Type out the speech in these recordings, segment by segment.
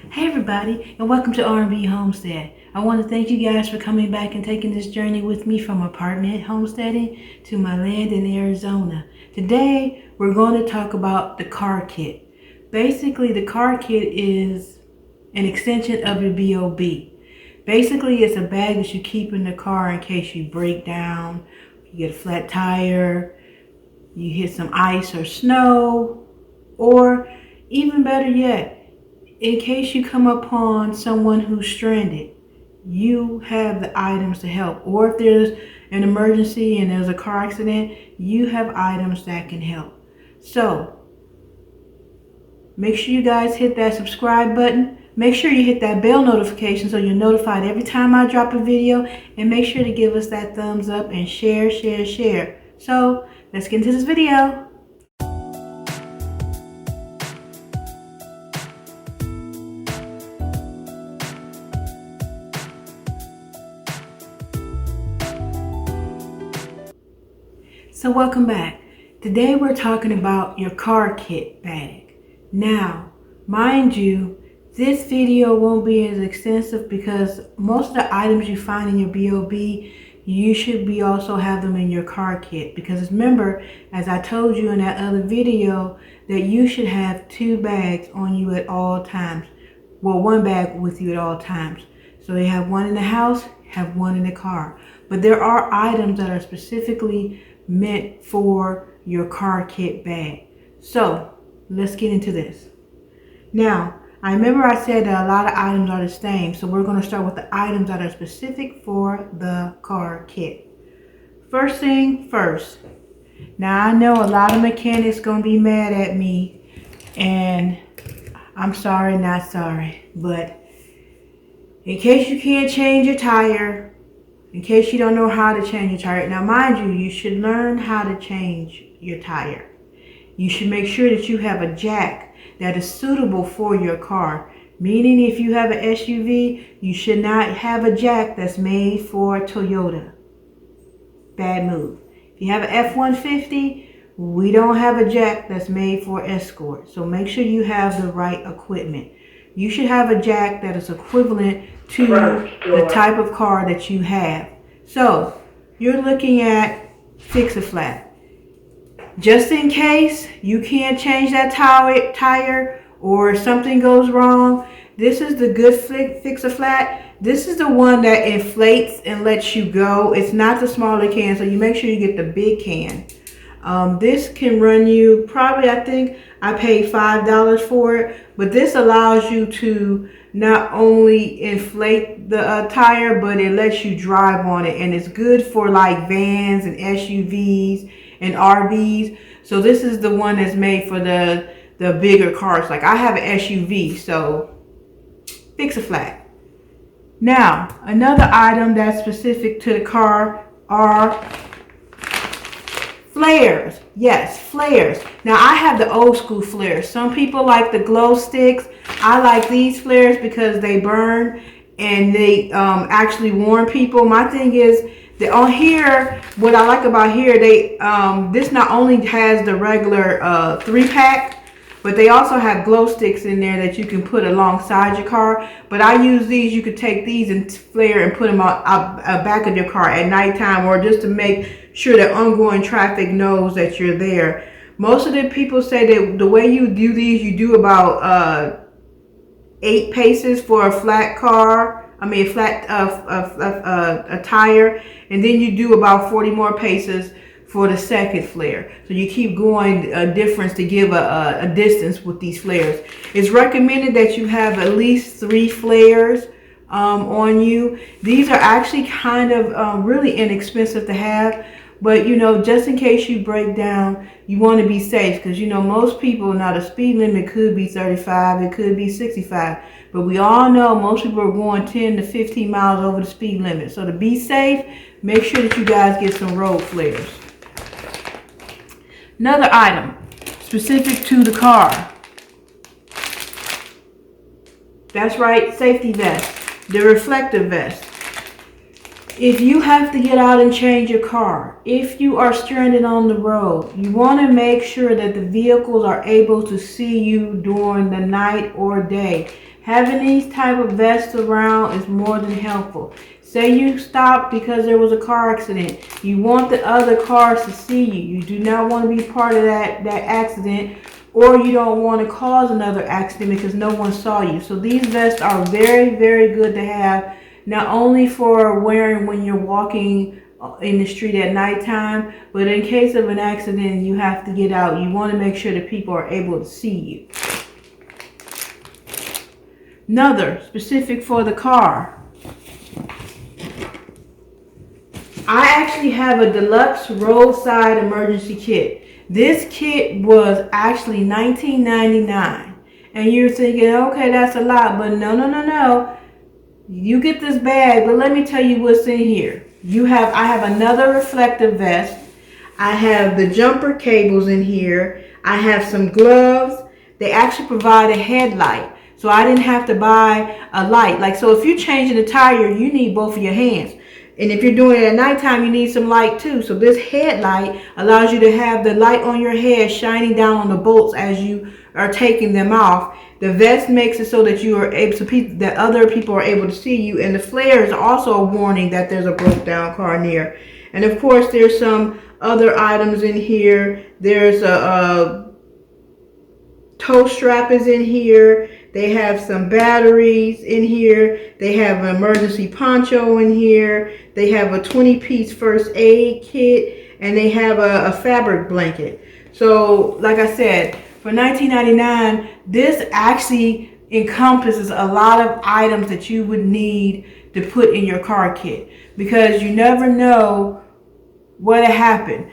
Hey everybody, and welcome to RNBHomestead. I want to thank you guys for coming back and taking this journey with me from apartment homesteading to my land in Arizona. Today, we're going to talk about the car kit. Basically, the car kit is an extension of your BOB. Basically, it's a bag that you keep in the car in case you break down, you get a flat tire, you hit some ice or snow, or even better yet, in case you come upon someone who's stranded, you have the items to help. Or if there's an emergency and there's a car accident, you have items that can help. So, make sure you guys hit that subscribe button. Make sure you hit that bell notification so you're notified every time I drop a video. And make sure to give us that thumbs up and share. So, let's get into this video. So welcome back. Today we're talking about your car kit bag. Now, mind you, this video won't be as extensive because most of the items you find in your BOB, you should be also have them in your car kit. Because remember, as I told you in that other video, that you should have 2 bags on you at all times. Well, 1 bag with you at all times. So you have 1 in the house, have 1 in the car. But there are items that are specifically meant for your car kit bag. So let's get into this. Now, I remember I said that a lot of items are the same, so we're going to start with the items that are specific for the car kit. First thing first. Now I know a lot of mechanics going to be mad at me, and I'm sorry, not sorry, but in case you can't change your tire, in case you don't know how to change your tire. Now, mind you, you should learn how to change your tire. You should make sure that you have a jack that is suitable for your car. Meaning, if you have an SUV, you should not have a jack that's made for a Toyota. Bad move. If you have an F-150, we don't have a jack that's made for Escort. So make sure you have the right equipment. You should have a jack that is equivalent to the type of car that you have. So you're looking at Fix-A-Flat. Just in case you can't change that tire or something goes wrong, this is the good Fix-A-Flat. This is the one that inflates and lets you go. It's not the smaller can, so you make sure you get the big can. This can run you probably, I think I paid $5 for it, but this allows you to not only inflate the tire, but it lets you drive on it, and it's good for like vans and SUVs and RVs. So this is the one that's made for the bigger cars. Like I have an SUV, so Fix-A-Flat. Now, another item that's specific to the car are flares. Yes, flares. Now I have the old school flares. Some people like the glow sticks. I like these flares because they burn and they actually warn people. My thing is that on here, what I like about here, they this not only has the regular 3-pack, but they also have glow sticks in there that you can put alongside your car. But I use these. You could take these and flare and put them out back of your car at nighttime, or just to make sure that ongoing traffic knows that you're there. Most of the people say that the way you do these, you do about 8 paces for a flat car. I mean, a flat a tire, and then you do about 40 more paces for the second flare. So you keep going a difference to give a distance with these flares. It's recommended that you have at least 3 flares on you. These are actually kind of really inexpensive to have, but you know, just in case you break down, you want to be safe, because you know most people, now the speed limit could be 35, it could be 65, but we all know most people are going 10 to 15 miles over the speed limit. So to be safe, make sure that you guys get some road flares. Another item specific to the car. That's right, safety vest, the reflective vest. If you have to get out and change your car, if you are stranded on the road, you want to make sure that the vehicles are able to see you during the night or day. Having these type of vests around is more than helpful. Say you stop because there was a car accident. You want the other cars to see you. You do not want to be part of that accident, or you don't want to cause another accident because no one saw you. So these vests are very, very good to have, not only for wearing when you're walking in the street at nighttime, but in case of an accident and you have to get out, you want to make sure that people are able to see you. Another specific for the car. I actually have a deluxe Roadside Emergency Kit. This kit was actually $19.99. And you're thinking, okay, that's a lot, but no. You get this bag, but let me tell you what's in here. I have another reflective vest. I have the jumper cables in here. I have some gloves. They actually provide a headlight, so I didn't have to buy a light. So if you're changing the tire, you need both of your hands. And if you're doing it at nighttime, you need some light too. So this headlight allows you to have the light on your head shining down on the bolts as you are taking them off. The vest makes it so that you are able that other people are able to see you, and the flare is also a warning that there's a broke down car near. And of course, there's some other items in here. There's a toe strap is in here. They have some batteries in here. They have an emergency poncho in here. They have a 20-piece first aid kit, and they have a fabric blanket. So, like I said, for $19.99, this actually encompasses a lot of items that you would need to put in your car kit, because you never know what happened.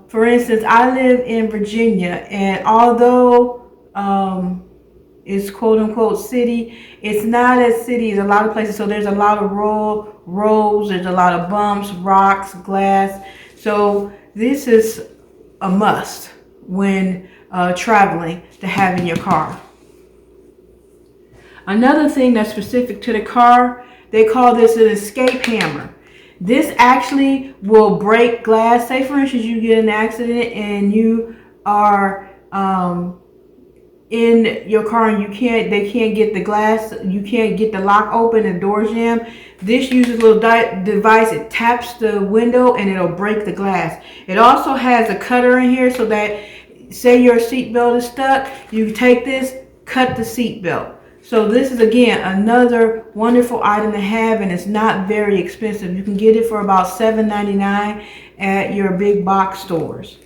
For instance, I live in Virginia, and although it's quote unquote city, it's not as city as a lot of places. So there's a lot of roads, there's a lot of bumps, rocks, glass. So this is a must when traveling to have in your car. Another thing that's specific to the car, they call this an escape hammer. This actually will break glass. Say for instance you get in an accident and you are in your car and they can't get the glass, you can't get the lock open, the door jam. This uses a little device. It taps the window and it'll break the glass. It also has a cutter in here so that, say your seatbelt is stuck, you take this, cut the seatbelt. So this is again another wonderful item to have, and it's not very expensive. You can get it for about $7.99 at your big box stores.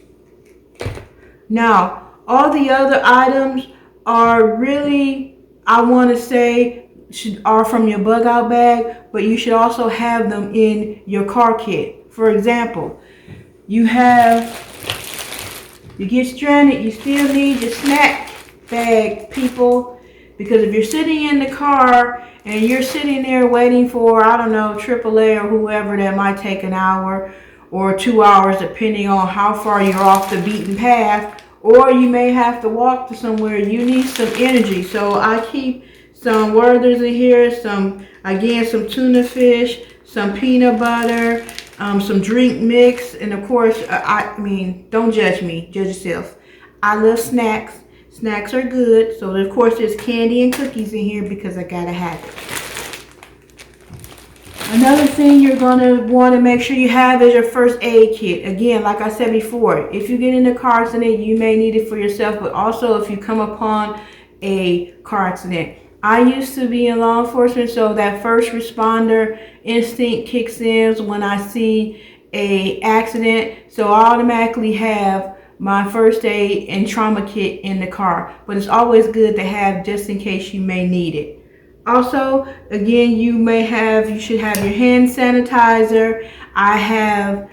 Now, all the other items are really, I want to say, are from your bug out bag, but you should also have them in your car kit. For example, you get stranded, you still need your snack bag, people. Because if you're sitting in the car and you're sitting there waiting for, I don't know, AAA or whoever, that might take an hour or 2 hours depending on how far you're off the beaten path, or you may have to walk to somewhere, you need some energy. So I keep some Werther's in here, some tuna fish, some peanut butter, some drink mix, and of course, I mean, don't judge me, judge yourself. I love snacks. Snacks are good, so of course there's candy and cookies in here because I gotta have it. Another thing you're gonna want to make sure you have is your first aid kit. Again, like I said before, if you get in a car accident, you may need it for yourself, but also if you come upon a car accident. I used to be in law enforcement, so that first responder instinct kicks in when I see an accident, so I automatically have my first aid and trauma kit in the car, but it's always good to have just in case you may need it. Also, again, you should have your hand sanitizer. I have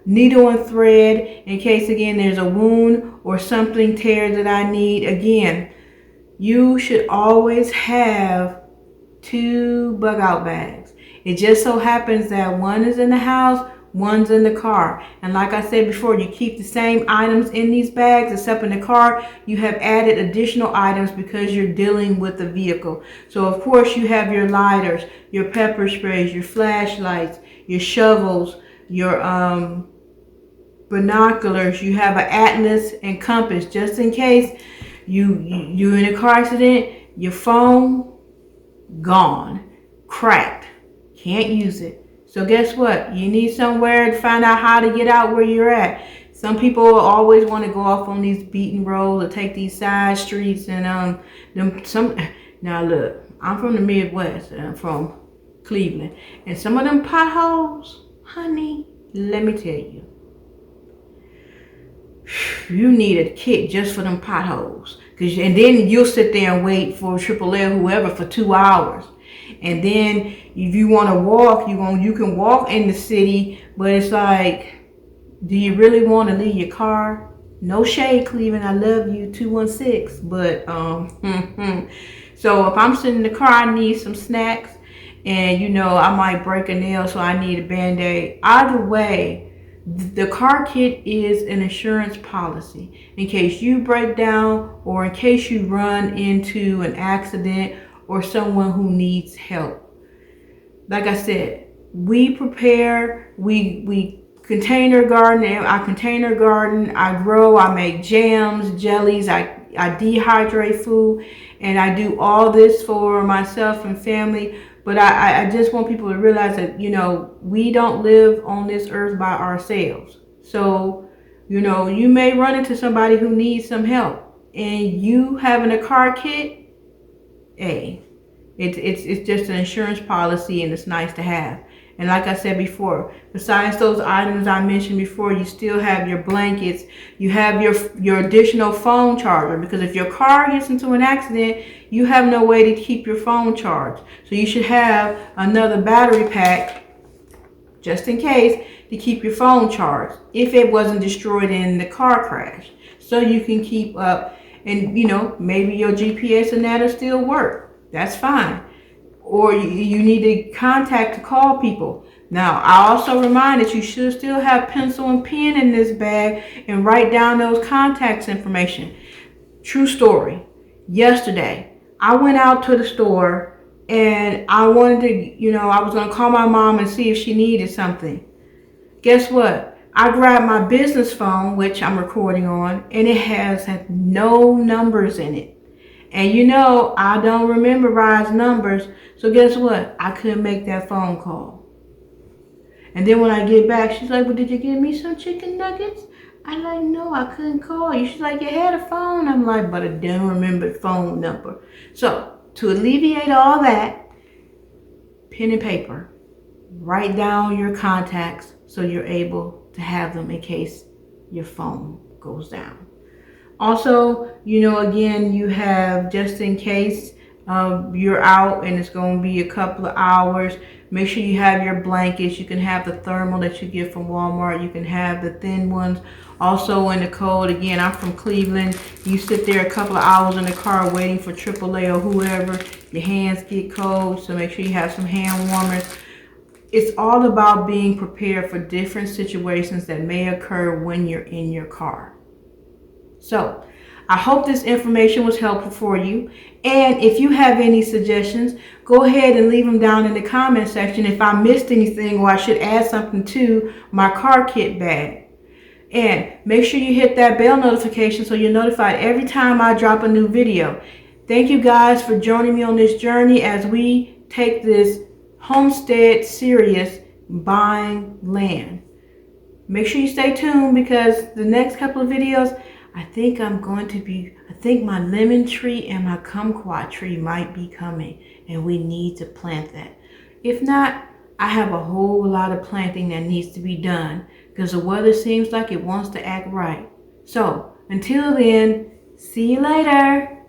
needle and thread in case, again, there's a wound or something tears that I need. Again, you should always have 2 bug out bags. It just so happens that one is in the house, one's in the car. And like I said before, you keep the same items in these bags, except in the car, you have added additional items because you're dealing with the vehicle. So of course you have your lighters, your pepper sprays, your flashlights, your shovels, your binoculars. You have an atlas and compass just in case you're in a car accident, Your phone, gone, cracked, can't use it. So guess what? You need somewhere to find out how to get out where you're at. Some people always want to go off on these beaten roads or take these side streets and now look, I'm from the Midwest and I'm from Cleveland, and some of them potholes, honey, let me tell you, you need a kit just for them potholes. And then you'll sit there and wait for AAA or whoever for 2 hours. And then if you want to walk, you can walk in the city, but it's like, do you really want to leave your car? No shade, Cleveland, I love you, 216. But so if I'm sitting in the car, I need some snacks, and I might break a nail, so I need a Band-Aid. Either way, the car kit is an insurance policy in case you break down or in case you run into an accident or someone who needs help. Like I said, we prepare, we container garden. I container garden, I grow, I make jams, jellies, I dehydrate food, and I do all this for myself and family. But I just want people to realize that, we don't live on this earth by ourselves. So, you may run into somebody who needs some help, and you having a car kit, hey, it's just an insurance policy, and it's nice to have. And like I said before, besides those items I mentioned before, you still have your blankets, you have your additional phone charger, because if your car gets into an accident, you have no way to keep your phone charged. So you should have another battery pack just in case to keep your phone charged if it wasn't destroyed in the car crash. So you can keep up, and maybe your GPS and that'll still work. That's fine. Or you need to contact to call people. Now, I also remind that you should still have pencil and pen in this bag and write down those contacts information. True story. Yesterday, I went out to the store and I wanted to, I was going to call my mom and see if she needed something. Guess what? I grabbed my business phone, which I'm recording on, and it has no numbers in it. And I don't memorize numbers. So guess what? I couldn't make that phone call. And then when I get back, she's like, well, did you give me some chicken nuggets? I'm like, no, I couldn't call you. She's like, you had a phone. I'm like, but I don't remember the phone number. So to alleviate all that, pen and paper, write down your contacts so you're able to have them in case your phone goes down. Also, again, you have, just in case you're out and it's going to be a couple of hours, make sure you have your blankets. You can have the thermal that you get from Walmart. You can have the thin ones. Also in the cold, again, I'm from Cleveland. You sit there a couple of hours in the car waiting for AAA or whoever. Your hands get cold, so make sure you have some hand warmers. It's all about being prepared for different situations that may occur when you're in your car. So, I hope this information was helpful for you. And if you have any suggestions, go ahead and leave them down in the comment section if I missed anything or I should add something to my car kit bag. And make sure you hit that bell notification so you're notified every time I drop a new video. Thank you guys for joining me on this journey as we take this homestead serious, buying land. Make sure you stay tuned because the next couple of videos, I think my lemon tree and my kumquat tree might be coming, and we need to plant that. If not, I have a whole lot of planting that needs to be done because the weather seems like it wants to act right. So until then, see you later.